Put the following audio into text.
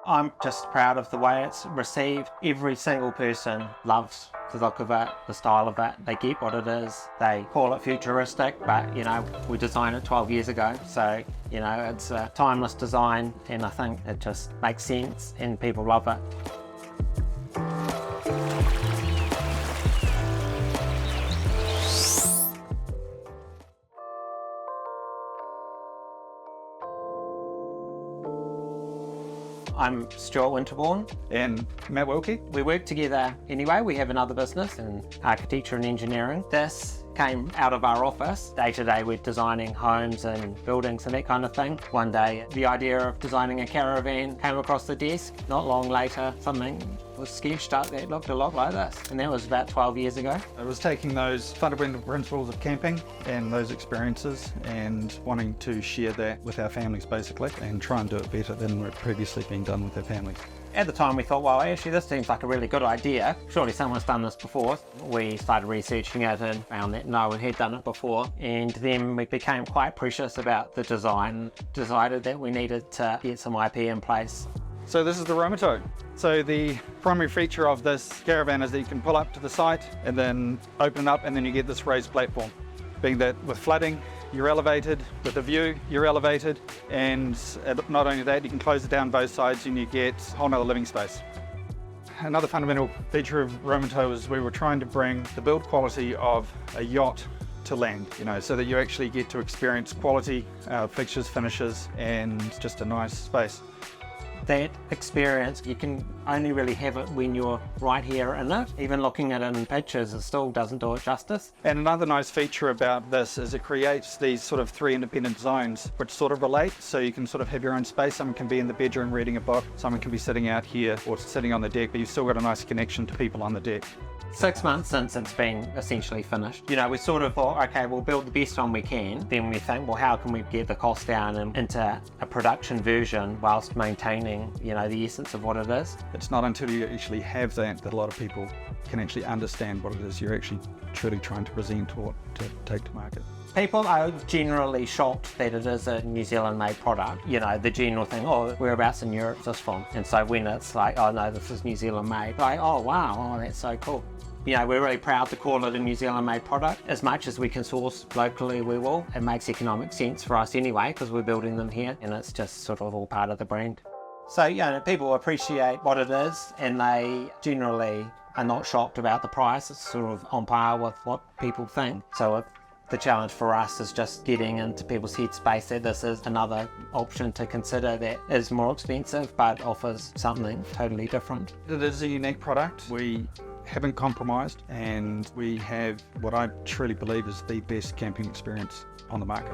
I'm just proud of the way it's received. Every single person loves the look of it, the style of it. They get what it is. They call it futuristic, but we designed it 12 years ago. So, it's a timeless design, and I think it just makes sense and people love it. I'm Stuart Winterbourn. And Matt Wilke. We work together anyway. We have another business in architecture and engineering. This came out of our office. Day to day we're designing homes and buildings and that kind of thing. One day the idea of designing a caravan came across the desk. Not long later something was sketched up that looked a lot like this, and that was about 12 years ago. It was taking those fundamental principles of camping and those experiences and wanting to share that with our families basically, and try and do it better than had previously been done with our families. At the time we thought, well, actually this seems like a really good idea. Surely someone's done this before. We started researching it and found that no one had done it before. And then we became quite precious about the design, decided that we needed to get some IP in place. So this is the Romotow. So the primary feature of this caravan is that you can pull up to the site and then open it up, and then you get this raised platform. Being that with flooding, you're elevated, with the view, you're elevated, and not only that, you can close it down both sides and you get a whole nother living space. Another fundamental feature of Romotow is we were trying to bring the build quality of a yacht to land, so that you actually get to experience quality fixtures, finishes, and just a nice space. That experience, you can only really have it when you're right here in it. Even looking at it in pictures, it still doesn't do it justice. And another nice feature about this is it creates these sort of three independent zones which sort of relate, so you can sort of have your own space. Someone can be in the bedroom reading a book, someone can be sitting out here or sitting on the deck, but you've still got a nice connection to people on the deck. 6 months since it's been essentially finished. We sort of thought, okay, we'll build the best one we can. Then we think, well, how can we get the cost down and into a production version whilst maintaining, the essence of what it is. It's not until you actually have that a lot of people can actually understand what it is you're actually truly trying to present or to take to market. People are generally shocked that it is a New Zealand made product. The general thing, oh, whereabouts in Europe is this from? And so when it's like, oh no, this is New Zealand made, like, oh wow, oh that's so cool. We're really proud to call it a New Zealand made product. As much as we can source locally, we will. It makes economic sense for us anyway, because we're building them here, and it's just sort of all part of the brand. So, people appreciate what it is, and they generally are not shocked about the price. It's sort of on par with what people think. So the challenge for us is just getting into people's headspace that this is another option to consider that is more expensive but offers something totally different. It is a unique product. We haven't compromised, and we have what I truly believe is the best camping experience on the market.